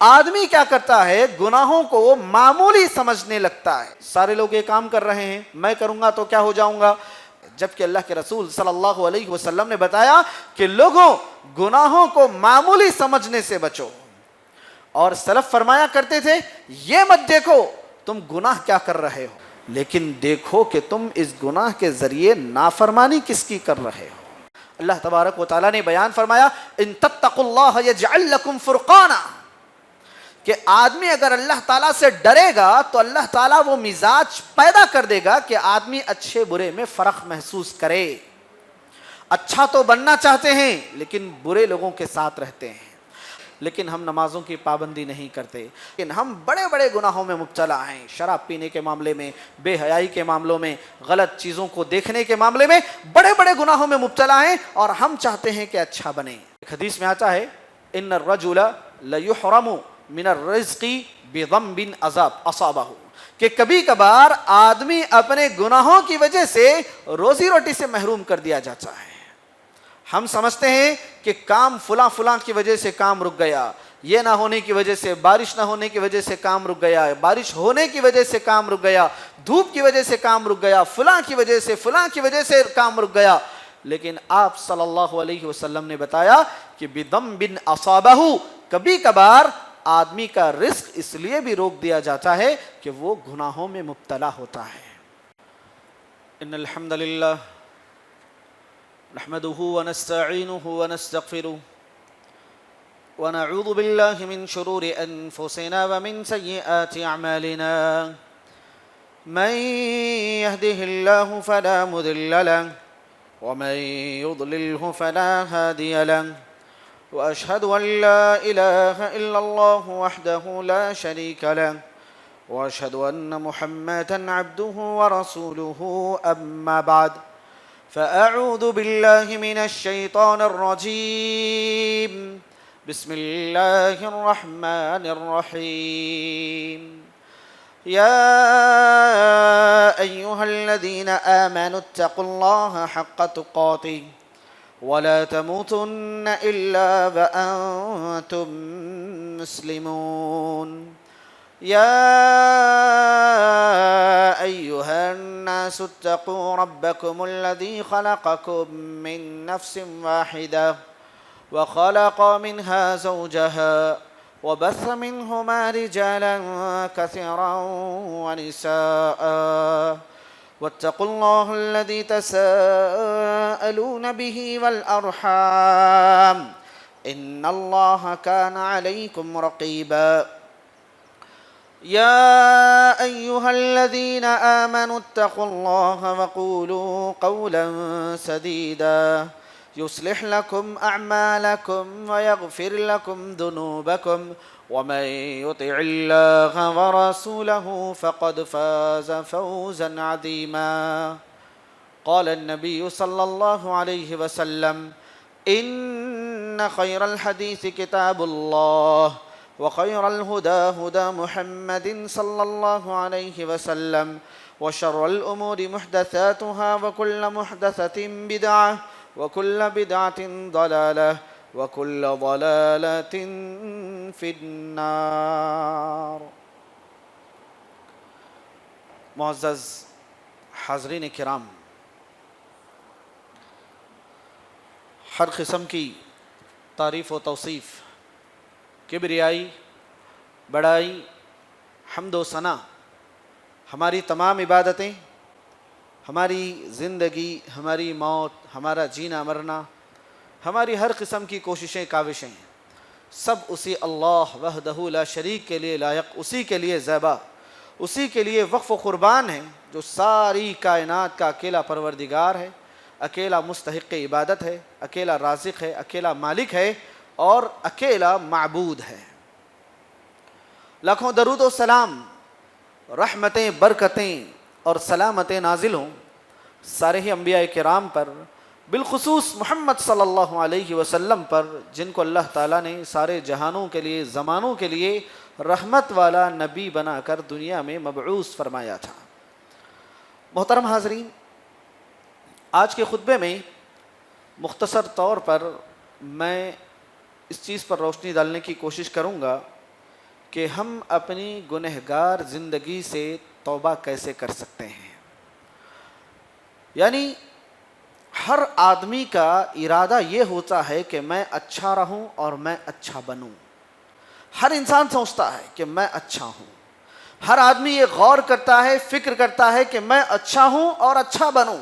آدمی کیا کرتا ہے؟ گناہوں کو معمولی سمجھنے لگتا ہے. سارے لوگ یہ کام کر رہے ہیں، میں کروں گا تو کیا ہو جاؤں گا. جبکہ اللہ کے رسول صلی اللہ علیہ وسلم نے بتایا کہ لوگوں گناہوں کو معمولی سمجھنے سے بچو. اور سلف فرمایا کرتے تھے یہ مت دیکھو تم گناہ کیا کر رہے ہو، لیکن دیکھو کہ تم اس گناہ کے ذریعے نافرمانی کس کی کر رہے ہو. اللہ تبارک و تعالیٰ نے بیان فرمایا ان تتقوا اللہ یجعل لکم فرقانا، کہ آدمی اگر اللہ تعالیٰ سے ڈرے گا تو اللہ تعالیٰ وہ مزاج پیدا کر دے گا کہ آدمی اچھے برے میں فرق محسوس کرے. اچھا تو بننا چاہتے ہیں لیکن برے لوگوں کے ساتھ رہتے ہیں. لیکن ہم نمازوں کی پابندی نہیں کرتے، لیکن ہم بڑے بڑے گناہوں میں مبتلا ہیں. شراب پینے کے معاملے میں، بے حیائی کے معاملوں میں، غلط چیزوں کو دیکھنے کے معاملے میں بڑے بڑے گناہوں میں مبتلا ہیں، اور ہم چاہتے ہیں کہ اچھا بنیں. ایک حدیث میں آتا ہے ان الرجل لیحرم من الرزق بذنب اصابہ، کہ کبھی کبھار آدمی اپنے گناہوں کی وجہ سے روزی روٹی سے محروم کر دیا جاتا ہے. ہم سمجھتے ہیں کہ کام فلاں کی وجہ سے کام رک گیا، یہ نہ ہونے کی وجہ سے، بارش نہ ہونے کی وجہ سے کام رک گیا، بارش ہونے کی وجہ سے کام رک گیا، دھوپ کی وجہ سے کام رک گیا، فلاں کی وجہ سے کام رک گیا. لیکن آپ صلی اللہ علیہ وسلم نے بتایا کہ بذنب اصابہ، کبھی کبھار آدمی کا رزق اس لیے بھی روک دیا جاتا ہے کہ وہ گناہوں میں مبتلا ہوتا ہے. ان الحمد للہ نحمده ونستعینه ونستغفره ونعوذ بالله من شرور انفسنا ومن سيئات اعمالنا من يهده الله فلا مضل له ومن يضلله فلا هادي له وأشهد أن لا إله إلا الله وحده لا شريك له وأشهد أن محمدًا عبده ورسوله أما بعد فأعوذ بالله من الشيطان الرجيم بسم الله الرحمن الرحيم يا أيها الذين آمنوا اتقوا الله حق تقاته ولا تموتن إلا وأنتم مسلمون يا أيها الناس اتقوا ربكم الذي خلقكم من نفس واحدة وخلق منها زوجها وبث منهما رجالا كثيرا ونساء واتقوا الله الذي تساءلون به والأرحام إن الله كان عليكم رقيبا يا أيها الذين آمنوا اتقوا الله وقولوا قولا سديدا يصلح لكم أعمالكم ويغفر لكم ذنوبكم ومن يطع الله ورسوله فقد فاز فوزا عظيما قال النبي صلى الله عليه وسلم إن خير الحديث كتاب الله وخير الهدى هدى محمد صلى الله عليه وسلم وشر الأمور محدثاتها وكل محدثة بدعة وكل بدعة ضلالة وكل ضلالة في النار. معزز حاضرین کرام، ہر قسم کی تعریف و توصیف، کبریائی، بڑائی، حمد و ثنا، ہماری تمام عبادتیں، ہماری زندگی، ہماری موت، ہمارا جینا مرنا، ہماری ہر قسم کی کوششیں کاوشیں، سب اسی اللہ وحدہ لا شریک کے لیے لائق، اسی کے لیے زیبا، اسی کے لیے وقف و قربان ہیں، جو ساری کائنات کا اکیلا پروردگار ہے، اکیلا مستحق عبادت ہے، اکیلا رازق ہے، اکیلا مالک ہے اور اکیلا معبود ہے. لاکھوں درود و سلام، رحمتیں، برکتیں اور سلامتیں نازل ہوں سارے ہی انبیاء کرام پر، بالخصوص محمد صلی اللہ علیہ وسلم پر، جن کو اللہ تعالیٰ نے سارے جہانوں کے لیے، زمانوں کے لیے رحمت والا نبی بنا کر دنیا میں مبعوث فرمایا تھا. محترم حاضرین، آج کے خطبے میں مختصر طور پر میں اس چیز پر روشنی ڈالنے کی کوشش کروں گا کہ ہم اپنی گنہگار زندگی سے توبہ کیسے کر سکتے ہیں. یعنی ہر آدمی کا ارادہ یہ ہوتا ہے کہ میں اچھا رہوں اور میں اچھا بنوں. ہر انسان سوچتا ہے کہ میں اچھا ہوں. ہر آدمی یہ غور کرتا ہے, فکر کرتا ہے کہ میں اچھا ہوں اور اچھا بنوں.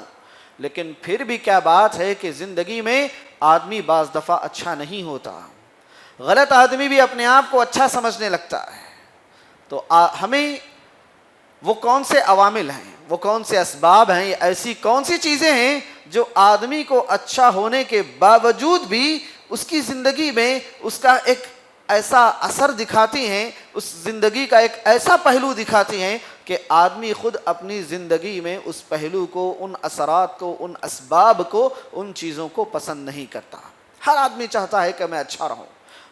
لیکن پھر بھی کیا بات ہے کہ زندگی میں آدمی بعض دفعہ اچھا نہیں ہوتا. غلط آدمی بھی اپنے آپ کو اچھا سمجھنے لگتا ہے. تو ہمیں وہ کون سے عوامل ہیں, وہ کون سے اسباب ہیں, ایسی کون سی چیزیں ہیں جو آدمی کو اچھا ہونے کے باوجود بھی اس کی زندگی میں اس کا ایک ایسا اثر دکھاتی ہیں, اس زندگی کا ایک ایسا پہلو دکھاتی ہیں کہ آدمی خود اپنی زندگی میں اس پہلو کو, ان اثرات کو, ان اسباب کو, ان چیزوں کو پسند نہیں کرتا. ہر آدمی چاہتا ہے کہ میں اچھا رہوں,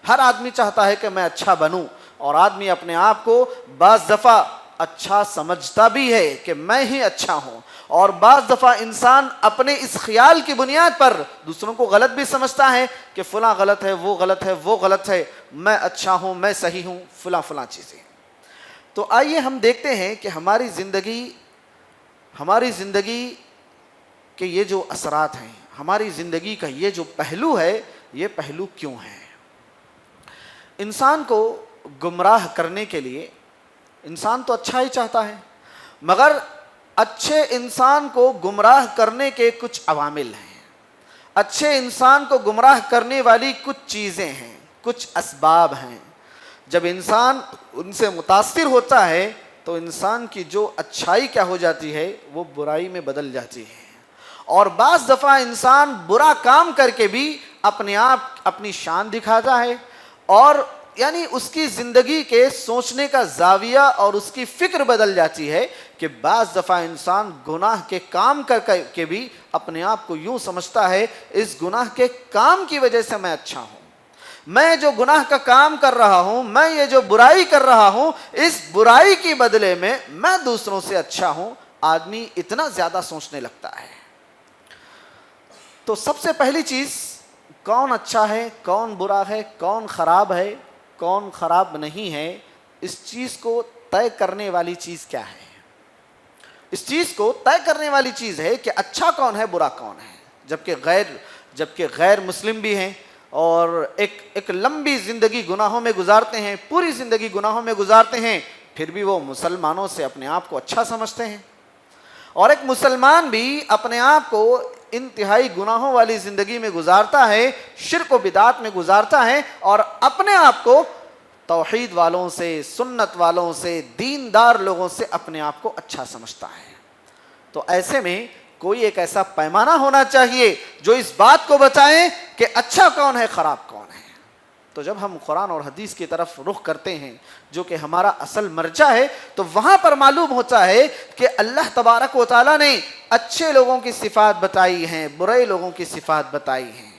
ہر آدمی چاہتا ہے کہ میں اچھا بنوں, اور آدمی اپنے آپ کو بعض دفعہ اچھا سمجھتا بھی ہے کہ میں ہی اچھا ہوں, اور بعض دفعہ انسان اپنے اس خیال کی بنیاد پر دوسروں کو غلط بھی سمجھتا ہے کہ فلاں غلط ہے, وہ غلط ہے, وہ غلط ہے, میں اچھا ہوں, میں صحیح ہوں, فلاں فلاں چیزیں. تو آئیے ہم دیکھتے ہیں کہ ہماری زندگی کے یہ جو اثرات ہیں, ہماری زندگی کا یہ جو پہلو ہے, یہ پہلو کیوں ہے. انسان کو گمراہ کرنے کے لیے, انسان تو اچھا ہی چاہتا ہے, مگر اچھے انسان کو گمراہ کرنے کے کچھ عوامل ہیں. اچھے انسان کو گمراہ کرنے والی کچھ چیزیں ہیں, کچھ اسباب ہیں. جب انسان ان سے متاثر ہوتا ہے تو انسان کی جو اچھائی کیا ہو جاتی ہے, وہ برائی میں بدل جاتی ہے. اور بعض دفعہ انسان برا کام کر کے بھی اپنے آپ اپنی شان دکھاتا ہے, اور یعنی اس کی زندگی کے سوچنے کا زاویہ اور اس کی فکر بدل جاتی ہے کہ بعض دفعہ انسان گناہ کے کام کر کے بھی اپنے آپ کو یوں سمجھتا ہے اس گناہ کے کام کی وجہ سے میں اچھا ہوں, میں جو گناہ کا کام کر رہا ہوں, میں یہ جو برائی کر رہا ہوں, اس برائی کی بدلے میں دوسروں سے اچھا ہوں. آدمی اتنا زیادہ سوچنے لگتا ہے. تو سب سے پہلی چیز, کون اچھا ہے, کون برا ہے, کون خراب ہے, کون خراب نہیں ہے, اس چیز کو طے کرنے والی چیز کیا ہے. اس چیز کو طے کرنے والی چیز ہے کہ اچھا کون ہے, برا کون ہے. جبکہ غیر مسلم بھی ہیں اور ایک لمبی زندگی گناہوں میں گزارتے ہیں, پوری زندگی گناہوں میں گزارتے ہیں, پھر بھی وہ مسلمانوں سے اپنے آپ کو اچھا سمجھتے ہیں. اور ایک مسلمان بھی اپنے آپ کو انتہائی گناہوں والی زندگی میں گزارتا ہے, شرک و بدعات میں گزارتا ہے, اور اپنے آپ کو توحید والوں سے, سنت والوں سے, دیندار لوگوں سے اپنے آپ کو اچھا سمجھتا ہے. تو ایسے میں کوئی ایک ایسا پیمانہ ہونا چاہیے جو اس بات کو بتائے کہ اچھا کون ہے, خراب کون ہے. تو جب ہم قرآن اور حدیث کی طرف رخ کرتے ہیں جو کہ ہمارا اصل مرجع ہے, تو وہاں پر معلوم ہوتا ہے کہ اللہ تبارک و تعالیٰ نے اچھے لوگوں کی صفات بتائی ہیں, برے لوگوں کی صفات بتائی ہیں,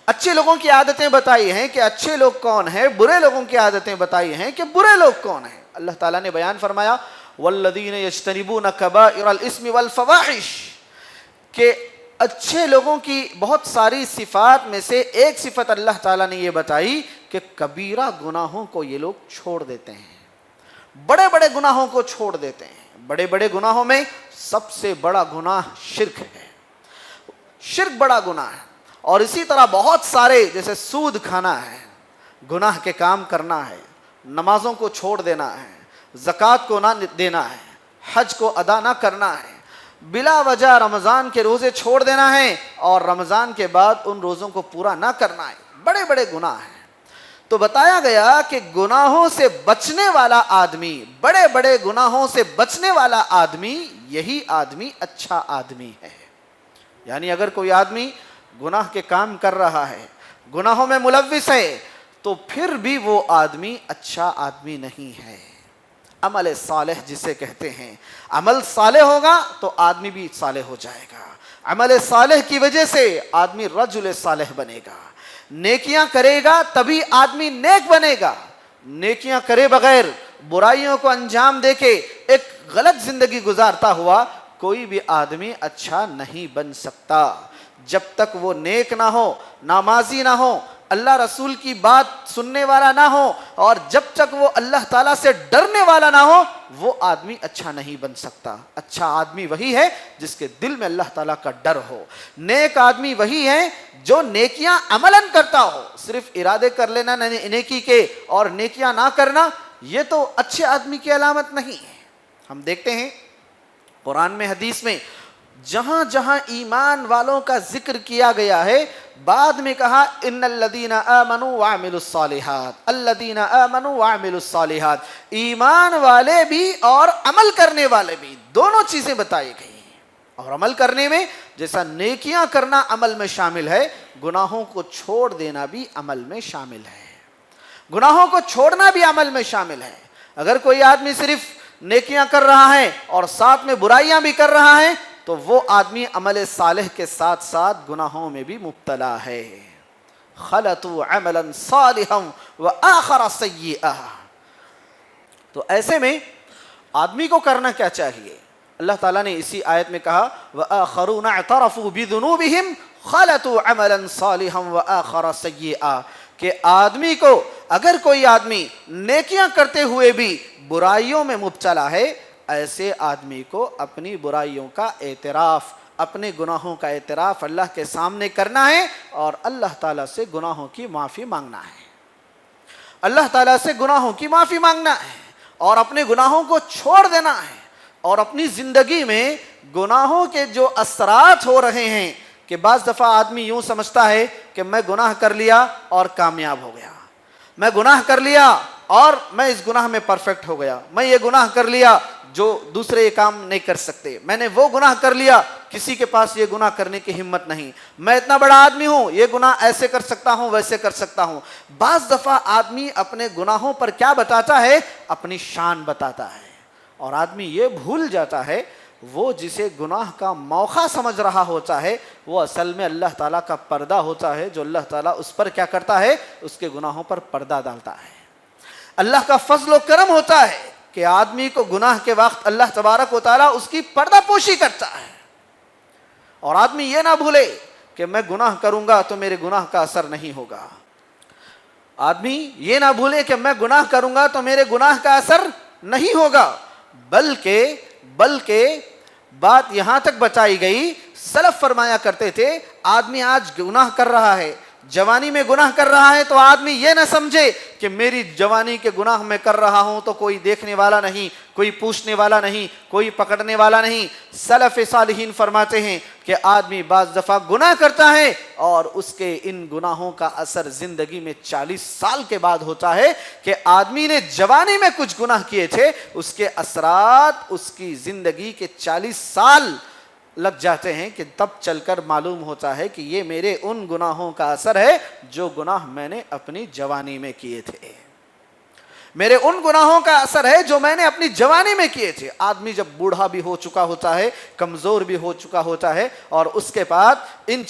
اچھے لوگوں کی عادتیں بتائی ہیں کہ اچھے لوگ کون ہیں, برے لوگوں کی عادتیں بتائی ہیں کہ برے لوگ کون ہیں. اللہ تعالیٰ نے بیان فرمایا والذین یجتنبون کبائر الاسم والفواحش, کہ اچھے لوگوں کی بہت ساری صفات میں سے ایک صفت اللہ تعالیٰ نے یہ بتائی کہ کبیرہ گناہوں کو یہ لوگ چھوڑ دیتے ہیں, بڑے بڑے گناہوں کو چھوڑ دیتے ہیں. بڑے بڑے گناہوں میں سب سے بڑا گناہ شرک ہے, شرک بڑا گناہ ہے. اور اسی طرح بہت سارے, جیسے سود کھانا ہے, گناہ کے کام کرنا ہے, نمازوں کو چھوڑ دینا ہے, زکوٰۃ کو نہ دینا ہے, حج کو ادا نہ کرنا ہے, بلا وجہ رمضان کے روزے چھوڑ دینا ہے, اور رمضان کے بعد ان روزوں کو پورا نہ کرنا ہے. بڑے بڑے گناہ ہیں. تو بتایا گیا کہ گناہوں سے بچنے والا آدمی, بڑے بڑے گناہوں سے بچنے والا آدمی, یہی آدمی اچھا آدمی ہے. یعنی اگر کوئی آدمی گناہ کے کام کر رہا ہے, گناہوں میں ملوث ہے, تو پھر بھی وہ آدمی اچھا آدمی نہیں ہے. عمل صالح جسے کہتے ہیں, عمل صالح ہوگا تو آدمی بھی صالح ہو جائے گا. عمل صالح کی وجہ سے آدمی رجل صالح بنے گا. نیکیاں کرے گا تبھی آدمی نیک بنے گا. نیکیاں کرے بغیر, برائیوں کو انجام دے کے ایک غلط زندگی گزارتا ہوا کوئی بھی آدمی اچھا نہیں بن سکتا. جب تک وہ نیک نہ ہو, نمازی نہ ہو, اللہ رسول کی بات سننے والا نہ ہو اور جب تک وہ اللہ تعالیٰ سے ڈرنے والا نہ ہو وہ آدمی اچھا نہیں بن سکتا۔ اچھا آدمی وہی ہے جس کے دل میں اللہ تعالیٰ کا ڈر ہو۔ نیک آدمی وہی ہے جو نیکیاں عملاً کرتا ہو۔ صرف ارادے کر لینا نیکی کے اور نیکیاں نہ کرنا یہ تو اچھے آدمی کی علامت نہیں ہے۔ ہم دیکھتے ہیں قرآن میں، حدیث میں، جہاں جہاں ایمان والوں کا ذکر کیا گیا ہے بعد میں کہا ان الذین آمنوا وعملوا الصالحات، الذین آمنوا وعملوا الصالحات، ایمان والے بھی اور عمل کرنے والے بھی، دونوں چیزیں بتائی گئی ہیں۔ اور عمل کرنے میں جیسا نیکیاں کرنا عمل میں شامل ہے، گناہوں کو چھوڑ دینا بھی عمل میں شامل ہے۔ گناہوں کو چھوڑنا بھی عمل میں شامل ہے۔ اگر کوئی آدمی صرف نیکیاں کر رہا ہے اور ساتھ میں برائیاں بھی کر رہا ہے تو وہ آدمی عمل صالح کے ساتھ ساتھ گناہوں میں بھی مبتلا ہے۔ خلطوا عملا صالحا وآخر سیئا۔ تو ایسے میں آدمی کو کرنا کیا چاہیے؟ اللہ تعالیٰ نے اسی آیت میں کہا وآخرون اعترفوا بذنوبہم خلطوا عملا صالحا وآخر سیئا، کہ آدمی کو اگر کوئی آدمی نیکیاں کرتے ہوئے بھی برائیوں میں مبتلا ہے، ایسے آدمی کو اپنی برائیوں کا اعتراف، اپنے گناہوں کا اعتراف اللہ کے سامنے کرنا ہے اور اللہ تعالیٰ سے گناہوں کی معافی مانگنا ہے۔ اللہ تعالیٰ سے گناہوں کی معافی مانگنا ہے اور اپنے گناہوں کو چھوڑ دینا ہے۔ اور اپنی زندگی میں گناہوں کے جو اثرات ہو رہے ہیں کہ بعض دفعہ آدمی یوں سمجھتا ہے کہ میں گناہ کر لیا اور کامیاب ہو گیا، میں گناہ کر لیا اور میں اس گناہ میں پرفیکٹ ہو گیا، میں یہ گناہ کر لیا جو دوسرے یہ کام نہیں کر سکتے، میں نے وہ گناہ کر لیا کسی کے پاس یہ گناہ کرنے کی ہمت نہیں، میں اتنا بڑا آدمی ہوں یہ گناہ ایسے کر سکتا ہوں ویسے کر سکتا ہوں۔ بعض دفعہ آدمی اپنے گناہوں پر کیا بتاتا ہے؟ اپنی شان بتاتا ہے، اور آدمی یہ بھول جاتا ہے وہ جسے گناہ کا موقع سمجھ رہا ہوتا ہے وہ اصل میں اللہ تعالیٰ کا پردہ ہوتا ہے، جو اللہ تعالیٰ اس پر کیا کرتا ہے؟ اس کے گناہوں پر پردہ ڈالتا ہے۔ اللہ کا فضل و کرم ہوتا ہے کہ آدمی کو گناہ کے وقت اللہ تبارک و تعالیٰ اس کی پردہ پوشی کرتا ہے، اور آدمی یہ نہ بھولے کہ میں گناہ کروں گا تو میرے گناہ کا اثر نہیں ہوگا۔ آدمی یہ نہ بھولے کہ میں گناہ کروں گا تو میرے گناہ کا اثر نہیں ہوگا، بلکہ بات یہاں تک بتائی گئی، سلف فرمایا کرتے تھے آدمی آج گناہ کر رہا ہے، جوانی میں گناہ کر رہا ہے تو آدمی یہ نہ سمجھے کہ میری جوانی کے گناہ میں کر رہا ہوں تو کوئی دیکھنے والا نہیں، کوئی پوچھنے والا نہیں، کوئی پکڑنے والا نہیں۔ سلف صالحین فرماتے ہیں کہ آدمی بعض دفعہ گناہ کرتا ہے اور اس کے ان گناہوں کا اثر زندگی میں 40 سال کے بعد ہوتا ہے، کہ آدمی نے جوانی میں کچھ گناہ کیے تھے، اس کے اثرات اس کی زندگی کے 40 سال لگ جاتے ہیں، کہ تب چل کر معلوم ہوتا ہے کہ یہ میرے ان گناہوں کا اثر ہے جو گناہ میں نے اپنی جوانی میں کیے تھے، میرے ان گناہوں کا اثر ہے جو میں نے اپنی جوانی میں کیے تھے۔ آدمی جب بوڑھا بھی ہو چکا ہوتا ہے، کمزور بھی ہو چکا ہوتا ہے، اور اس کے بعد ان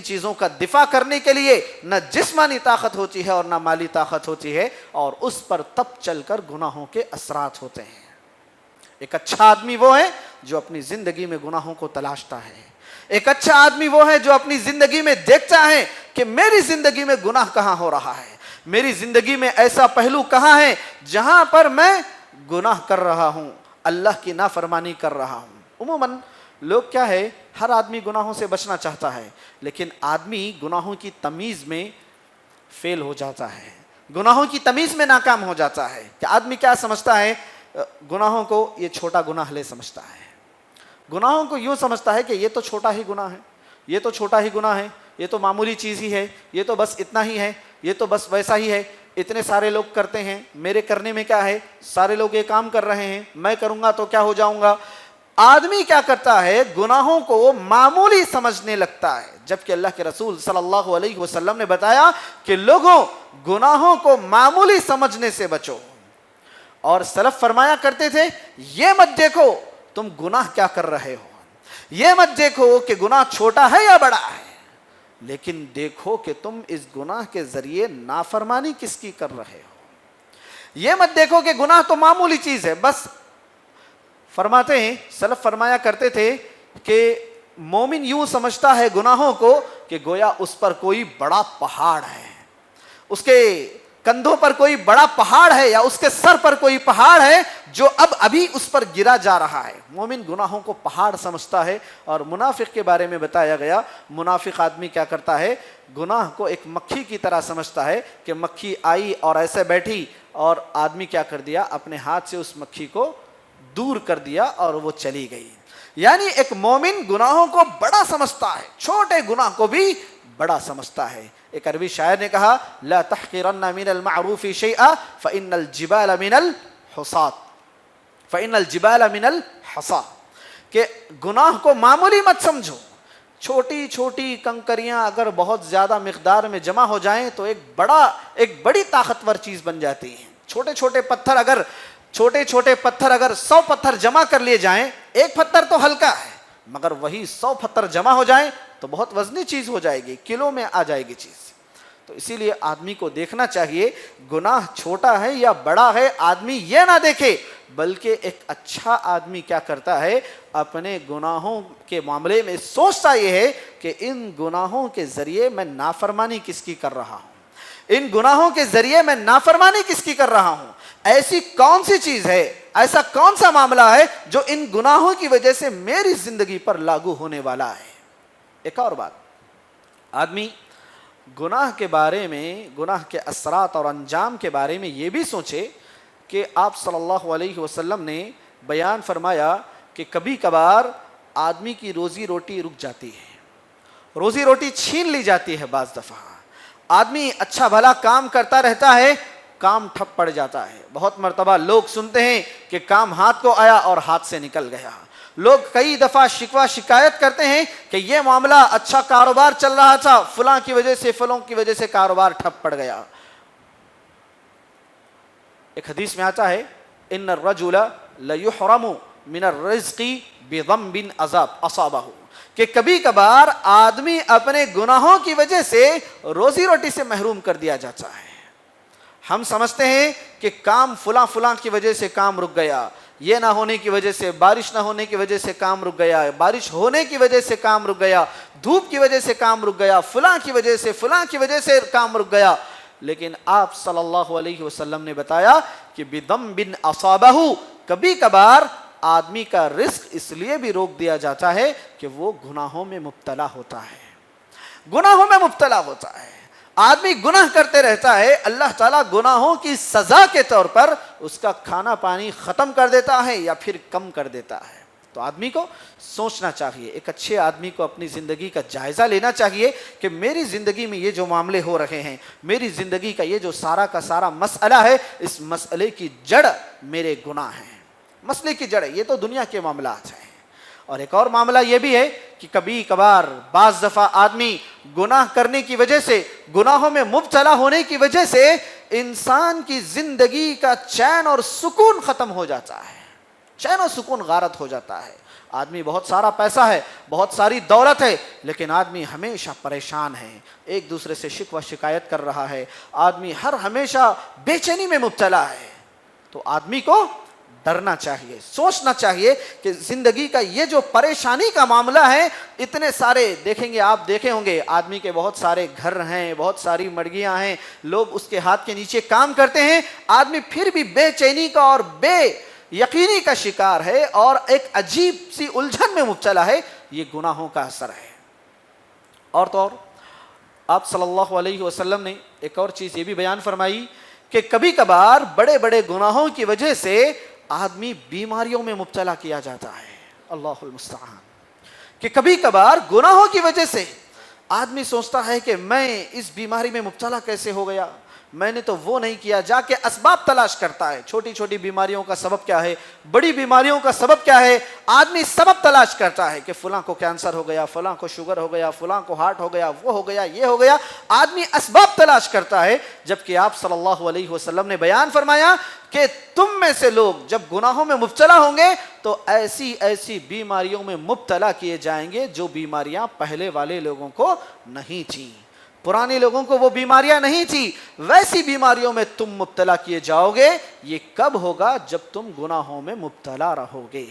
چیزوں کا دفاع کرنے کے لیے نہ جسمانی طاقت ہوتی ہے اور نہ مالی طاقت ہوتی ہے، اور اس پر تب چل کر گناہوں کے اثرات ہوتے ہیں۔ ایک اچھا آدمی وہ ہے جو اپنی زندگی میں گناہوں کو تلاشتا ہے۔ ایک اچھا آدمی وہ ہے جو اپنی زندگی میں دیکھتا ہے کہ میری زندگی میں گناہ کہاں ہو رہا ہے، میری زندگی میں ایسا پہلو کہاں ہے جہاں پر میں گناہ کر رہا ہوں، اللہ کی نافرمانی کر رہا ہوں۔ عموماً لوگ کیا ہے، ہر آدمی گناہوں سے بچنا چاہتا ہے، لیکن آدمی گناہوں کی تمیز میں فیل ہو جاتا ہے، گناہوں کی تمیز میں ناکام ہو جاتا ہے۔ کہ آدمی کیا سمجھتا ہے؟ گناہوں کو یہ چھوٹا گناہ لے سمجھتا ہے، گناہوں کو یوں سمجھتا ہے کہ یہ تو چھوٹا ہی گناہ ہے، یہ تو چھوٹا ہی گناہ ہے، یہ تو معمولی چیز ہی ہے، یہ تو بس اتنا ہی ہے، یہ تو بس ویسا ہی ہے، اتنے سارے لوگ کرتے ہیں، میرے کرنے میں کیا ہے، سارے لوگ یہ کام کر رہے ہیں، میں کروں گا تو کیا ہو جاؤں گا۔ آدمی کیا کرتا ہے؟ گناہوں کو معمولی سمجھنے لگتا ہے، جبکہ اللہ کے رسول صلی اللہ علیہ وسلم نے بتایا کہ لوگوں گناہوں کو معمولی سمجھنے سے بچو۔ اور سلف فرمایا کرتے تھے یہ مت دیکھو تم گناہ کیا کر رہے ہو، یہ مت دیکھو کہ گناہ چھوٹا ہے یا بڑا ہے، لیکن دیکھو کہ تم اس گناہ کے ذریعے نافرمانی کس کی کر رہے ہو۔ یہ مت دیکھو کہ گناہ تو معمولی چیز ہے، بس فرماتے ہیں سلف فرمایا کرتے تھے کہ مومن یوں سمجھتا ہے گناہوں کو کہ گویا اس پر کوئی بڑا پہاڑ ہے، اس کے کندھوں پر کوئی بڑا پہاڑ ہے یا اس کے سر پر کوئی پہاڑ ہے جو اب ابھی اس پر گرا جا رہا ہے۔ مومن گناہوں کو پہاڑ سمجھتا ہے۔ اور منافق کے بارے میں بتایا گیا، منافق آدمی کیا کرتا ہے، گناہ کو ایک مکھی کی طرح سمجھتا ہے کہ مکھی آئی اور ایسے بیٹھی اور آدمی کیا کر دیا، اپنے ہاتھ سے اس مکھی کو دور کر دیا اور وہ چلی گئی۔ یعنی ایک مومن گناہوں کو بڑا سمجھتا ہے، چھوٹے گناہ کو بھی بڑا سمجھتا ہے۔ ایک عربی شاعر نے کہا، لا تحقرن من المعروف شیئا فإن الجبال من الحصاة، فإن الجبال من الحصى، کہ گناہ کو معمولی مت سمجھو، چھوٹی چھوٹی کنکریاں اگر بہت زیادہ مقدار میں جمع ہو جائیں تو ایک بڑی طاقتور چیز بن جاتی ہیں۔ چھوٹے چھوٹے پتھر اگر 100 پتھر جمع کر لیے جائیں، ایک پتھر تو ہلکا ہے، مگر وہی 100 پتھر جمع ہو جائیں تو بہت وزنی چیز ہو جائے گی، کلو میں آ جائے گی چیز۔ تو اسی لیے آدمی کو دیکھنا چاہیے گناہ چھوٹا ہے یا بڑا ہے، آدمی یہ نہ دیکھے، بلکہ ایک اچھا آدمی کیا کرتا ہے، اپنے گناہوں کے معاملے میں سوچتا یہ ہے کہ ان گناہوں کے ذریعے میں نافرمانی کس کی کر رہا ہوں، ان گناہوں کے ذریعے میں نافرمانی کس کی کر رہا ہوں، ایسی کون سی چیز ہے، ایسا کون سا معاملہ ہے جو ان گناہوں کی وجہ سے میری زندگی پر لاگو ہونے والا ہے۔ ایک اور بات، آدمی گناہ کے بارے میں، گناہ کے اثرات اور انجام کے بارے میں یہ بھی سوچے کہ آپ صلی اللہ علیہ وسلم نے بیان فرمایا کہ کبھی کبھار آدمی کی روزی روٹی رک جاتی ہے، روزی روٹی چھین لی جاتی ہے۔ بعض دفعہ آدمی اچھا بھلا کام کرتا رہتا ہے، کام ٹھپ پڑ جاتا ہے۔ بہت مرتبہ لوگ سنتے ہیں کہ کام ہاتھ کو آیا اور ہاتھ سے نکل گیا۔ لوگ کئی دفعہ شکوہ شکایت کرتے ہیں کہ یہ معاملہ اچھا کاروبار چل رہا تھا، فلاں کی وجہ سے، فلاں کی وجہ سے کاروبار ٹھپ پڑ گیا۔ ایک حدیث میں آتا ہے، ان الرجل لیحرم من الرزق بذنب اصابہ، کہ کبھی کبھار آدمی اپنے گناہوں کی وجہ سے روزی روٹی سے محروم کر دیا جاتا ہے۔ ہم سمجھتے ہیں کہ کام فلاں کی وجہ سے کام رک گیا، یہ نہ ہونے کی وجہ سے، بارش نہ ہونے کی وجہ سے کام رک گیا، بارش ہونے کی وجہ سے کام رک گیا، دھوپ کی وجہ سے کام رک گیا، فلاں کی وجہ سے کام رک گیا۔ لیکن آپ صلی اللہ علیہ وسلم نے بتایا کہ بِذَنْبٍ أَصَابَهُ، کبھی کبھار آدمی کا رزق اس لیے بھی روک دیا جاتا ہے کہ وہ گناہوں میں مبتلا ہوتا ہے، گناہوں میں مبتلا ہوتا ہے۔ آدمی گناہ کرتے رہتا ہے، اللہ تعالیٰ گناہوں کی سزا کے طور پر اس کا کھانا پانی ختم کر دیتا ہے یا پھر کم کر دیتا ہے۔ تو آدمی کو سوچنا چاہیے، ایک اچھے آدمی کو اپنی زندگی کا جائزہ لینا چاہیے کہ میری زندگی میں یہ جو معاملے ہو رہے ہیں، میری زندگی کا یہ جو سارا کا سارا مسئلہ ہے، اس مسئلے کی جڑ میرے گناہ ہیں، مسئلے کی جڑ یہ تو دنیا کے معاملات ہیں۔ اور ایک اور معاملہ یہ بھی ہے کہ کبھی کبھار بعض دفعہ آدمی گناہ کرنے کی وجہ سے، گناہوں میں مبتلا ہونے کی وجہ سے انسان کی زندگی کا چین اور سکون ختم ہو جاتا ہے، چین و سکون غارت ہو جاتا ہے۔ آدمی بہت سارا پیسہ ہے، بہت ساری دولت ہے، لیکن آدمی ہمیشہ پریشان ہے، ایک دوسرے سے شکوہ شکایت کر رہا ہے، آدمی ہمیشہ بے چینی میں مبتلا ہے۔ تو آدمی کو ڈرنا چاہیے، سوچنا چاہیے کہ زندگی کا یہ جو پریشانی کا معاملہ ہے، اتنے سارے دیکھیں گے، آپ دیکھے ہوں گے، آدمی کے بہت سارے گھر ہیں، بہت ساری مرغیاں ہیں، لوگ اس کے ہاتھ کے نیچے کام کرتے ہیں، آدمی پھر بھی بے چینی کا اور بے یقینی کا شکار ہے اور ایک عجیب سی الجھن میں مبتلا ہے۔ یہ گناہوں کا اثر ہے۔ اور تو اور آپ صلی اللہ علیہ وسلم نے ایک اور چیز یہ بھی بیان فرمائی کہ کبھی کبھار بڑے بڑے گناہوں کی وجہ سے آدمی بیماریوں میں مبتلا کیا جاتا ہے، اللہ المستعان، کہ کبھی کبھار گناہوں کی وجہ سے آدمی سوچتا ہے کہ میں اس بیماری میں مبتلا کیسے ہو گیا، میں نے تو وہ نہیں کیا، جا کے اسباب تلاش کرتا ہے، چھوٹی چھوٹی بیماریوں کا سبب کیا ہے، بڑی بیماریوں کا سبب کیا ہے، آدمی سبب تلاش کرتا ہے کہ فلاں کو کینسر ہو گیا، فلاں کو شوگر ہو گیا، فلاں کو ہارٹ ہو گیا، وہ ہو گیا، یہ ہو گیا، آدمی اسباب تلاش کرتا ہے۔ جبکہ آپ صلی اللہ علیہ وسلم نے بیان فرمایا کہ تم میں سے لوگ جب گناہوں میں مبتلا ہوں گے تو ایسی ایسی بیماریوں میں مبتلا کیے جائیں گے جو بیماریاں پہلے والے لوگوں کو نہیں تھیں، پرانے لوگوں کو وہ بیماریاں نہیں تھی، ویسی بیماریوں میں تم مبتلا کیے جاؤ گے۔ یہ کب ہوگا؟ جب تم گناہوں میں مبتلا رہو گے۔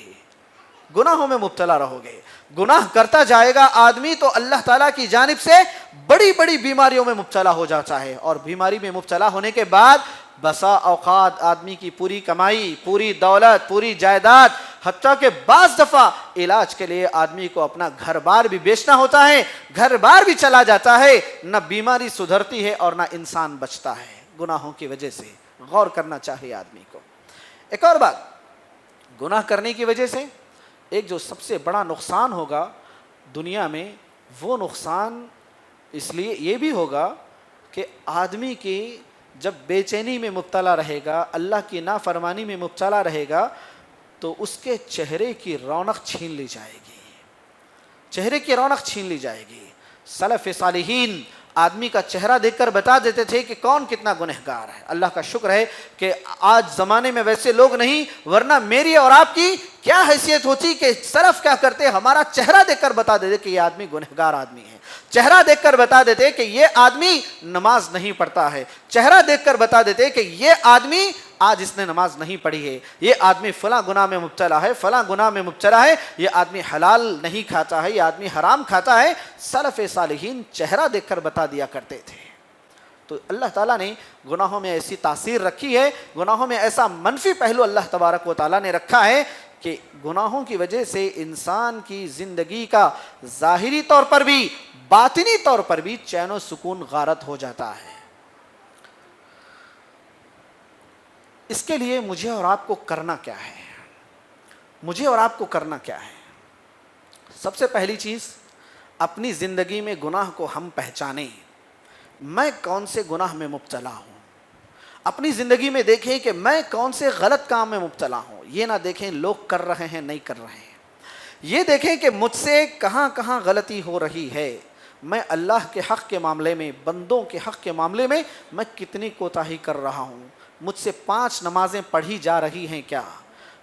گناہوں میں مبتلا رہو گے. گناہ کرتا جائے گا آدمی تو اللہ تعالیٰ کی جانب سے بڑی بڑی بیماریوں میں مبتلا ہو جاتا ہے, اور بیماری میں مبتلا ہونے کے بعد بسا اوقات آدمی کی پوری کمائی, پوری دولت, پوری جائیداد, حتیٰ کہ بعض دفعہ علاج کے لیے آدمی کو اپنا گھر بار بھی بیچنا ہوتا ہے, گھر بار بھی چلا جاتا ہے, نہ بیماری سدھرتی ہے اور نہ انسان بچتا ہے گناہوں کی وجہ سے. غور کرنا چاہیے آدمی کو. ایک اور بات, گناہ کرنے کی وجہ سے ایک جو سب سے بڑا نقصان ہوگا دنیا میں, وہ نقصان اس لیے یہ بھی ہوگا کہ آدمی کی جب بے چینی میں مبتلا رہے گا, اللہ کی نافرمانی میں مبتلا رہے گا, تو اس کے چہرے کی رونق چھین لی جائے گی, چہرے کی رونق چھین لی جائے گی. سلف صالحین آدمی کا چہرہ دیکھ کر بتا دیتے تھے کہ کون کتنا گنہگار ہے. اللہ کا شکر ہے کہ آج زمانے میں ویسے لوگ نہیں, ورنہ میری اور آپ کی کیا حیثیت ہوتی کہ سلف کیا کرتے, ہمارا چہرہ دیکھ کر بتا دیتے کہ یہ آدمی گنہگار آدمی ہے, چہرہ دیکھ کر بتا دیتے کہ یہ آدمی نماز نہیں پڑھتا ہے, چہرہ دیکھ کر بتا دیتے کہ یہ آدمی آج اس نے نماز نہیں پڑھی ہے, یہ آدمی فلاں گناہ میں مبتلا ہے, فلاں گناہ میں مبتلا ہے, یہ آدمی حلال نہیں کھاتا ہے, یہ آدمی حرام کھاتا ہے. سلف صالحین چہرہ دیکھ کر بتا دیا کرتے تھے. تو اللہ تعالیٰ نے گناہوں میں ایسی تاثیر رکھی ہے, گناہوں میں ایسا منفی پہلو اللہ تبارک و تعالیٰ نے رکھا ہے کہ گناہوں کی وجہ سے انسان کی زندگی کا ظاہری طور پر بھی باطنی طور پر بھی چین و سکون غارت ہو جاتا ہے. اس کے لیے مجھے اور آپ کو کرنا کیا ہے؟ مجھے اور آپ کو کرنا کیا ہے؟ سب سے پہلی چیز, اپنی زندگی میں گناہ کو ہم پہچانیں, میں کون سے گناہ میں مبتلا ہوں. اپنی زندگی میں دیکھیں کہ میں کون سے غلط کام میں مبتلا ہوں. یہ نہ دیکھیں لوگ کر رہے ہیں نہیں کر رہے ہیں, یہ دیکھیں کہ مجھ سے کہاں کہاں غلطی ہو رہی ہے. میں اللہ کے حق کے معاملے میں, بندوں کے حق کے معاملے میں میں کتنی کوتاہی کر رہا ہوں. مجھ سے 5 نمازیں پڑھی جا رہی ہیں کیا؟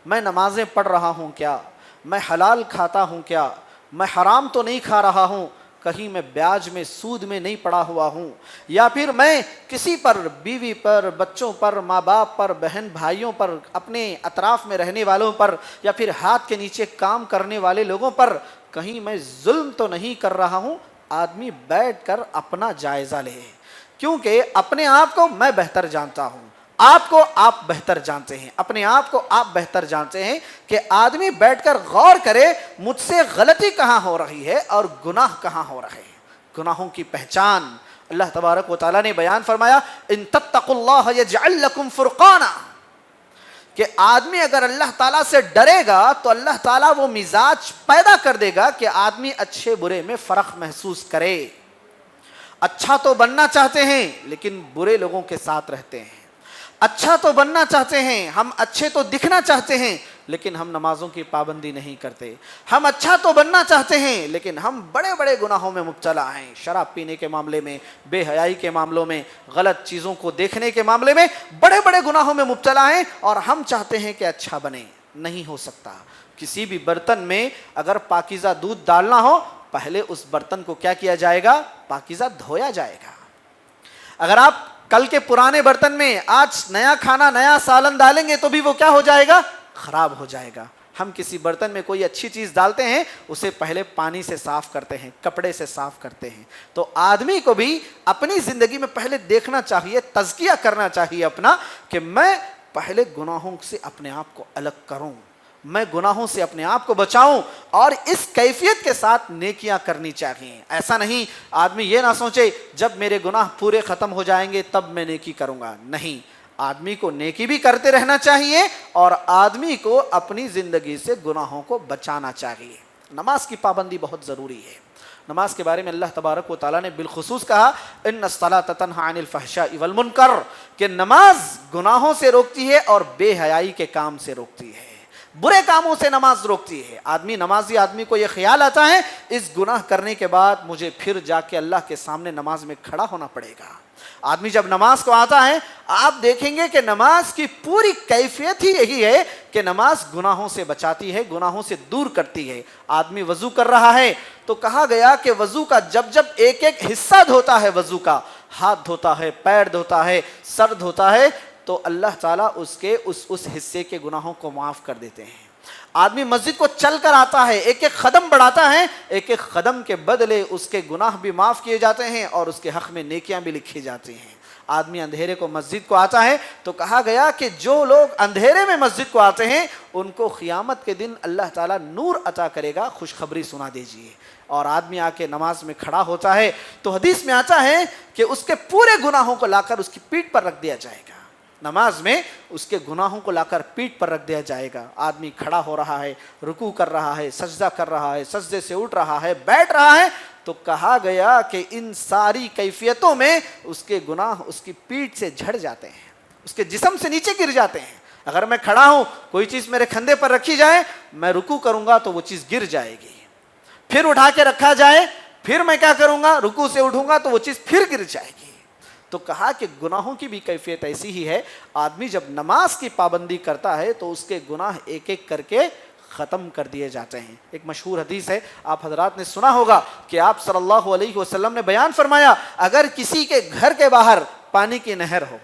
میں نمازیں پڑھ رہا ہوں کیا؟ میں حلال کھاتا ہوں کیا؟ میں حرام تو نہیں کھا رہا ہوں؟ کہیں میں بیاج میں, سود میں نہیں پڑا ہوا ہوں؟ یا پھر میں کسی پر, بیوی پر, بچوں پر, ماں باپ پر, بہن بھائیوں پر, اپنے اطراف میں رہنے والوں پر, یا پھر ہاتھ کے نیچے کام کرنے والے لوگوں پر کہیں میں ظلم تو نہیں کر رہا ہوں؟ آدمی بیٹھ کر اپنا جائزہ لے, کیونکہ اپنے آپ کو میں بہتر جانتا ہوں, آپ کو آپ بہتر جانتے ہیں, اپنے آپ کو آپ بہتر جانتے ہیں, کہ آدمی بیٹھ کر غور کرے مجھ سے غلطی کہاں ہو رہی ہے اور گناہ کہاں ہو رہے ہیں. گناہوں کی پہچان اللہ تبارک و تعالیٰ نے بیان فرمایا, ان تتقوا اللہ یجعل لکم فرقانا, کہ آدمی اگر اللہ تعالیٰ سے ڈرے گا تو اللہ تعالیٰ وہ مزاج پیدا کر دے گا کہ آدمی اچھے برے میں فرق محسوس کرے. اچھا تو بننا چاہتے ہیں لیکن برے لوگوں کے ساتھ رہتے ہیں, اچھا تو بننا چاہتے ہیں, ہم اچھے تو دکھنا چاہتے ہیں لیکن ہم نمازوں کی پابندی نہیں کرتے, ہم اچھا تو بننا چاہتے ہیں لیکن ہم بڑے بڑے گناہوں میں مبتلا ہیں, شراب پینے کے معاملے میں, بے حیائی کے معاملوں میں, غلط چیزوں کو دیکھنے کے معاملے میں بڑے بڑے گناہوں میں مبتلا ہیں, اور ہم چاہتے ہیں کہ اچھا بنے. نہیں ہو سکتا. کسی بھی برتن میں اگر پاکیزہ دودھ ڈالنا ہو, پہلے اس برتن کو کیا کیا جائے گا؟ پاکیزہ دھویا جائے گا. اگر آپ کل کے پرانے برتن میں آج نیا کھانا, نیا سالن ڈالیں گے تو بھی وہ کیا ہو جائے گا؟ خراب ہو جائے گا. ہم کسی برتن میں کوئی اچھی چیز ڈالتے ہیں, اسے پہلے پانی سے صاف کرتے ہیں, کپڑے سے صاف کرتے ہیں. تو آدمی کو بھی اپنی زندگی میں پہلے دیکھنا چاہیے, تزکیہ کرنا چاہیے اپنا, کہ میں پہلے گناہوں سے اپنے آپ کو الگ کروں, میں گناہوں سے اپنے آپ کو بچاؤں, اور اس کیفیت کے ساتھ نیکیاں کرنی چاہیے. ایسا نہیں آدمی یہ نہ سوچے جب میرے گناہ پورے ختم ہو جائیں گے تب میں نیکی کروں گا. نہیں, آدمی کو نیکی بھی کرتے رہنا چاہیے اور آدمی کو اپنی زندگی سے گناہوں کو بچانا چاہیے. نماز کی پابندی بہت ضروری ہے. نماز کے بارے میں اللہ تبارک و تعالیٰ نے بالخصوص کہا, ان الصلاۃ تنہی عن الفحشاء والمنکر, کہ نماز گناہوں سے روکتی ہے اور بے حیائی کے کام سے روکتی ہے, برے کاموں سے نماز روکتی ہے. نمازی آدمی کو یہ خیال آتا ہے اس گناہ کرنے کے بعد مجھے پھر جا کے اللہ کے سامنے نماز میں کھڑا ہونا پڑے گا. آدمی جب نماز کو آتا ہے, آپ دیکھیں گے کہ نماز کی پوری کیفیت ہی یہی ہے کہ نماز گناہوں سے بچاتی ہے, گناہوں سے دور کرتی ہے. آدمی وضو کر رہا ہے تو کہا گیا کہ وضو کا جب جب ایک ایک حصہ دھوتا ہے, وضو کا ہاتھ دھوتا ہے, پیر دھوتا ہے, سر دھوتا ہے, تو اللہ تعالیٰ اس کے اس حصے کے گناہوں کو معاف کر دیتے ہیں. آدمی مسجد کو چل کر آتا ہے، ایک ایک قدم بڑھاتا ہے، ایک ایک قدم کے بدلے اس کے گناہ بھی معاف کیے جاتے ہیں اور اس کے حق میں نیکیاں بھی لکھی جاتی ہیں۔ آدمی اندھیرے کو مسجد کو آتا ہے تو کہا گیا کہ جو لوگ اندھیرے میں مسجد کو آتے ہیں ان کو قیامت کے دن اللہ تعالیٰ نور عطا کرے گا، خوشخبری سنا دیجئے۔ اور آدمی آ کے نماز میں کھڑا ہوتا ہے تو حدیث میں آتا ہے کہ اس کے پورے گناہوں کو لا کر اس کی پیٹھ پر رکھ دیا جائے گا۔ نماز میں اس کے گناہوں کو لا کر پیٹھ پر رکھ دیا جائے گا۔ آدمی کھڑا ہو رہا ہے، رکوع کر رہا ہے، سجدہ کر رہا ہے، سجدے سے اٹھ رہا ہے، بیٹھ رہا ہے، تو کہا گیا کہ ان ساری کیفیتوں میں اس کے گناہ اس کی پیٹھ سے جھڑ جاتے ہیں، اس کے جسم سے نیچے گر جاتے ہیں۔ اگر میں کھڑا ہوں، کوئی چیز میرے کھندے پر رکھی جائے، میں رکوع کروں گا تو وہ چیز گر جائے گی، پھر اٹھا کے رکھا جائے، پھر میں کیا کروں گا، رکوع سے اٹھوں گا تو وہ چیز پھر گر جائے گی۔ تو کہا کہ گناہوں کی بھی کیفیت ایسی ہی ہے، آدمی جب نماز کی پابندی کرتا ہے تو اس کے گناہ ایک ایک کر کے ختم کر دیے جاتے ہیں۔ ایک مشہور حدیث ہے، آپ حضرات نے سنا ہوگا کہ آپ صلی اللہ علیہ وسلم نے بیان فرمایا، اگر کسی کے گھر کے باہر پانی کی نہر ہو،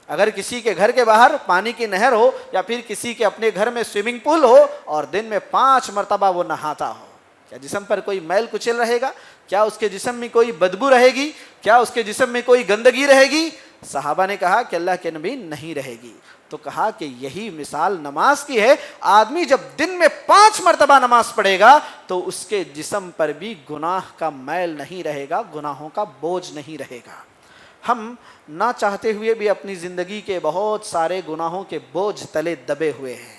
اگر کسی کے گھر کے باہر پانی کی نہر ہو یا پھر کسی کے اپنے گھر میں سوئمنگ پول ہو اور دن میں 5 مرتبہ وہ نہاتا ہو، کیا جسم پر کوئی میل کچل رہے گا؟ کیا اس کے جسم میں کوئی بدبو رہے گی؟ کیا اس کے جسم میں کوئی گندگی رہے گی؟ صحابہ نے کہا کہ اللہ کے نبی نہیں رہے گی۔ تو کہا کہ یہی مثال نماز کی ہے، آدمی جب دن میں 5 مرتبہ نماز پڑھے گا تو اس کے جسم پر بھی گناہ کا میل نہیں رہے گا، گناہوں کا بوجھ نہیں رہے گا۔ ہم نہ چاہتے ہوئے بھی اپنی زندگی کے بہت سارے گناہوں کے بوجھ تلے دبے ہوئے ہیں۔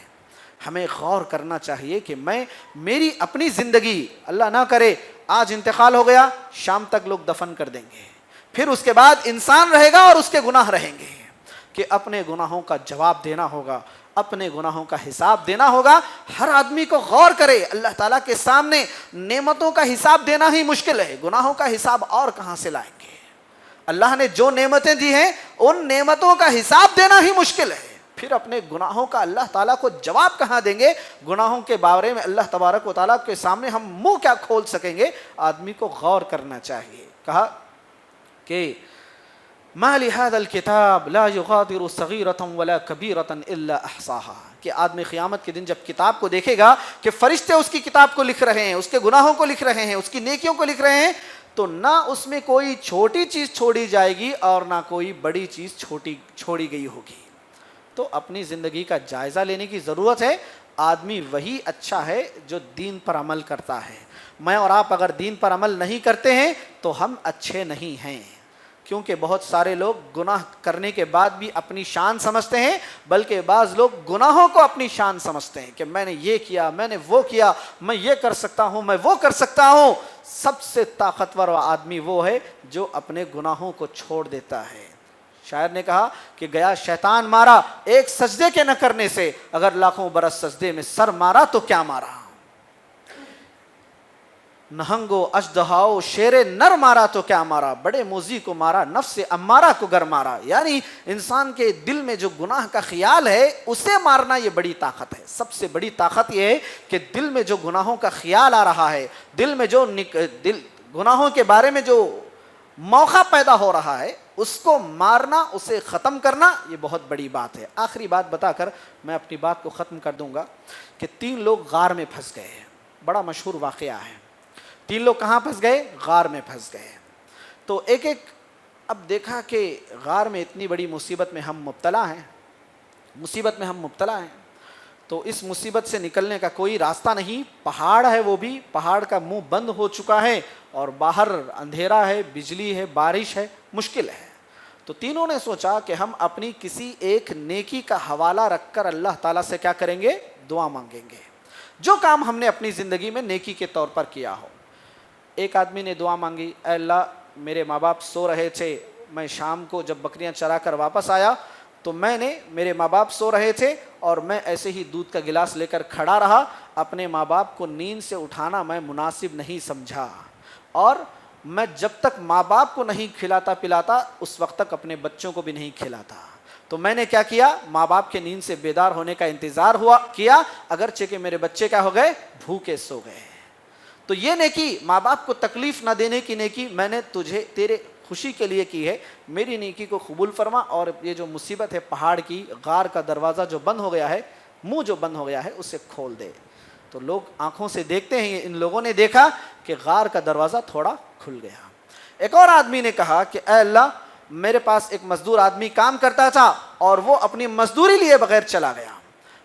ہمیں غور کرنا چاہیے کہ میری اپنی زندگی، اللہ نہ کرے آج انتقال ہو گیا، شام تک لوگ دفن کر دیں گے، پھر اس کے بعد انسان رہے گا اور اس کے گناہ رہیں گے، کہ اپنے گناہوں کا جواب دینا ہوگا، اپنے گناہوں کا حساب دینا ہوگا۔ ہر آدمی کو غور کرے، اللہ تعالیٰ کے سامنے نعمتوں کا حساب دینا ہی مشکل ہے، گناہوں کا حساب اور کہاں سے لائیں گے؟ اللہ نے جو نعمتیں دی ہیں ان نعمتوں کا حساب دینا ہی مشکل ہے، پھر اپنے گناہوں کا اللہ تعالیٰ کو جواب کہاں دیں گے؟ گناہوں کے بارے میں اللہ تبارک و تعالیٰ کے سامنے ہم منہ کیا کھول سکیں گے؟ آدمی کو غور کرنا چاہیے۔ کہا کہ ما لهذا الكتاب لا يغادر صغيرة ولا كبيرة الا احصاها، کہ آدمی قیامت کے دن جب کتاب کو دیکھے گا کہ فرشتے اس کی کتاب کو لکھ رہے ہیں، اس کے گناہوں کو لکھ رہے ہیں، اس کی نیکیوں کو لکھ رہے ہیں، تو نہ اس میں کوئی چھوٹی چیز چھوڑی جائے گی اور نہ کوئی بڑی چیز چھوڑی گئی ہوگی۔ تو اپنی زندگی کا جائزہ لینے کی ضرورت ہے۔ آدمی وہی اچھا ہے جو دین پر عمل کرتا ہے۔ میں اور آپ اگر دین پر عمل نہیں کرتے ہیں تو ہم اچھے نہیں ہیں، کیونکہ بہت سارے لوگ گناہ کرنے کے بعد بھی اپنی شان سمجھتے ہیں، بلکہ بعض لوگ گناہوں کو اپنی شان سمجھتے ہیں کہ میں نے یہ کیا، میں نے وہ کیا، میں یہ کر سکتا ہوں، میں وہ کر سکتا ہوں۔ سب سے طاقتور آدمی وہ ہے جو اپنے گناہوں کو چھوڑ دیتا ہے۔ شاعر نے کہا کہ گیا شیطان مارا ایک سجدے کے نہ کرنے سے، اگر لاکھوں برس سجدے میں سر مارا تو کیا مارا؟ نہنگو اژدہاؤ شیر نر مارا تو کیا مارا؟ بڑے موذی کو مارا نفس امارہ کو گر مارا۔ یعنی انسان کے دل میں جو گناہ کا خیال ہے اسے مارنا یہ بڑی طاقت ہے۔ سب سے بڑی طاقت یہ ہے کہ دل میں جو گناہوں کا خیال آ رہا ہے، دل میں جو گناہوں کے بارے میں جو موقع پیدا ہو رہا ہے اس کو مارنا، اسے ختم کرنا، یہ بہت بڑی بات ہے۔ آخری بات بتا کر میں اپنی بات کو ختم کر دوں گا کہ 3 لوگ غار میں پھنس گئے ہیں، بڑا مشہور واقعہ ہے۔ 3 لوگ کہاں پھنس گئے؟ غار میں پھنس گئے۔ تو ایک اب دیکھا کہ غار میں اتنی بڑی مصیبت میں ہم مبتلا ہیں، تو اس مصیبت سے نکلنے کا کوئی راستہ نہیں۔ پہاڑ ہے، وہ بھی پہاڑ کا منہ بند ہو چکا ہے اور باہر اندھیرا ہے، بجلی ہے، بارش ہے، مشکل ہے۔ تو تینوں نے سوچا کہ ہم اپنی کسی ایک نیکی کا حوالہ رکھ کر اللہ تعالیٰ سے کیا کریں گے؟ دعا مانگیں گے، جو کام ہم نے اپنی زندگی میں نیکی کے طور پر کیا ہو۔ ایک آدمی نے دعا مانگی، اے اللہ میرے ماں باپ سو رہے تھے، میں شام کو جب بکریاں چرا کر واپس آیا تو میرے ماں باپ سو رہے تھے اور میں ایسے ہی دودھ کا گلاس لے کر کھڑا رہا، اپنے ماں باپ کو نیند سے اٹھانا میں مناسب نہیں سمجھا، اور میں جب تک ماں باپ کو نہیں کھلاتا پلاتا اس وقت تک اپنے بچوں کو بھی نہیں کھلاتا۔ تو میں نے کیا کیا؟ ماں باپ کے نیند سے بیدار ہونے کا انتظار کیا، اگرچہ کہ میرے بچے کیا ہو گئے؟ بھوکے سو گئے۔ تو یہ نیکی، ماں باپ کو تکلیف نہ دینے کی نیکی، میں نے تیرے خوشی کے لیے کی ہے، میری نیکی کو قبول فرما، اور یہ جو مصیبت ہے پہاڑ کی، غار کا دروازہ جو بند ہو گیا ہے منہ جو بند ہو گیا ہے اسے کھول دے۔ تو لوگ آنکھوں سے دیکھتے ہیں، ان لوگوں نے دیکھا کہ غار کا دروازہ تھوڑا کھل گیا۔ ایک اور آدمی نے کہا کہ اے اللہ، میرے پاس ایک مزدور آدمی کام کرتا تھا اور وہ اپنی مزدوری لیے بغیر چلا گیا،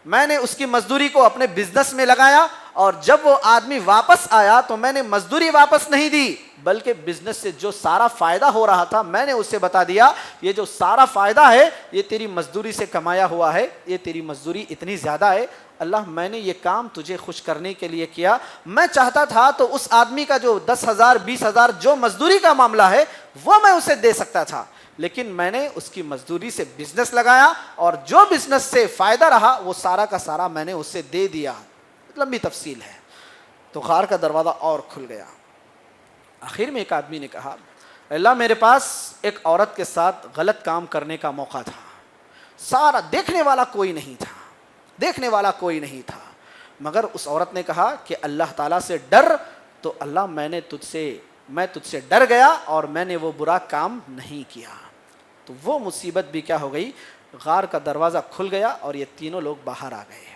میں نے اس کی مزدوری کو اپنے بزنس میں لگایا، اور جب وہ آدمی واپس آیا تو میں نے مزدوری واپس نہیں دی، بلکہ بزنس سے جو سارا فائدہ ہو رہا تھا میں نے اسے بتا دیا یہ جو سارا فائدہ ہے یہ تیری مزدوری سے کمایا ہوا ہے، یہ تیری مزدوری اتنی زیادہ ہے، اللہ میں نے یہ کام تجھے خوش کرنے کے لیے کیا۔ میں چاہتا تھا تو اس آدمی کا جو 10,000 20,000 جو مزدوری کا معاملہ ہے وہ میں اسے دے سکتا تھا، لیکن میں نے اس کی مزدوری سے بزنس لگایا اور جو بزنس سے فائدہ رہا وہ سارا کا سارا میں نے اسے دے دیا۔ لمبی تفصیل ہے۔ تو غار کا دروازہ اور کھل گیا۔ آخر میں ایک آدمی نے کہا اللہ، میرے پاس ایک عورت کے ساتھ غلط کام کرنے کا موقع تھا، سارا دیکھنے والا کوئی نہیں تھا، دیکھنے والا کوئی نہیں تھا، مگر اس عورت نے کہا کہ اللہ تعالیٰ سے ڈر، تو اللہ میں تجھ سے ڈر گیا اور میں نے وہ برا کام نہیں کیا۔ تو وہ مصیبت بھی کیا ہو گئی، غار کا دروازہ کھل گیا اور یہ تینوں لوگ باہر آ گئے۔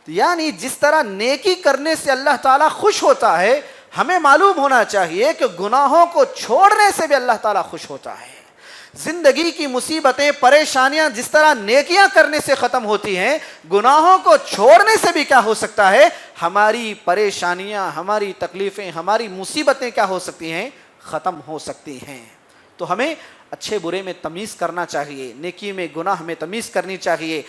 یعنی جس طرح نیکی کرنے سے اللہ تعالیٰ خوش ہوتا ہے، ہمیں معلوم ہونا چاہیے کہ گناہوں کو چھوڑنے سے بھی اللہ تعالیٰ خوش ہوتا ہے۔ زندگی کی مصیبتیں پریشانیاں جس طرح نیکیاں کرنے سے ختم ہوتی ہیں، گناہوں کو چھوڑنے سے بھی کیا ہو سکتا ہے، ہماری پریشانیاں، ہماری تکلیفیں، ہماری مصیبتیں کیا ہو سکتی ہیں، ختم ہو سکتی ہیں۔ تو ہمیں اچھے برے میں تمیز کرنا چاہیے، نیکی میں گناہ میں تمیز کرنی چاہیے،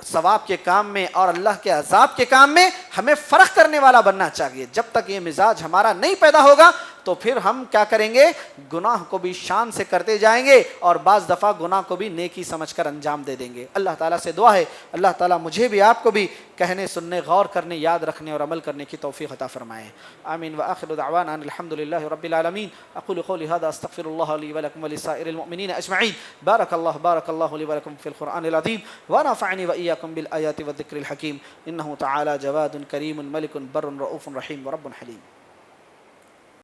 ثواب کے کام میں اور اللہ کے عذاب کے کام میں ہمیں فرق کرنے والا بننا چاہیے۔ جب تک یہ مزاج ہمارا نہیں پیدا ہوگا تو پھر ہم کیا کریں گے، گناہ کو بھی شان سے کرتے جائیں گے اور بعض دفعہ گناہ کو بھی نیکی سمجھ کر انجام دے دیں گے۔ اللہ تعالیٰ سے دعا ہے اللہ تعالیٰ مجھے بھی آپ کو بھی کہنے، سننے، غور کرنے، یاد رکھنے اور عمل کرنے کی توفیق عطا فرمائے۔ آمین وآخر دعوانا ان الحمد للہ رب العالمین۔ اقول قولی هذا استغفر اللہ لی ولکم ولسائر المؤمنین اجمعین۔ بارک اللہ لی ولکم فی القرآن العظیم ونفعنی وإیاکم بالآیات والذکر الحکیم۔ انہ تعالی جواد کریم ملک بر رؤوف رحیم ورب حلیم۔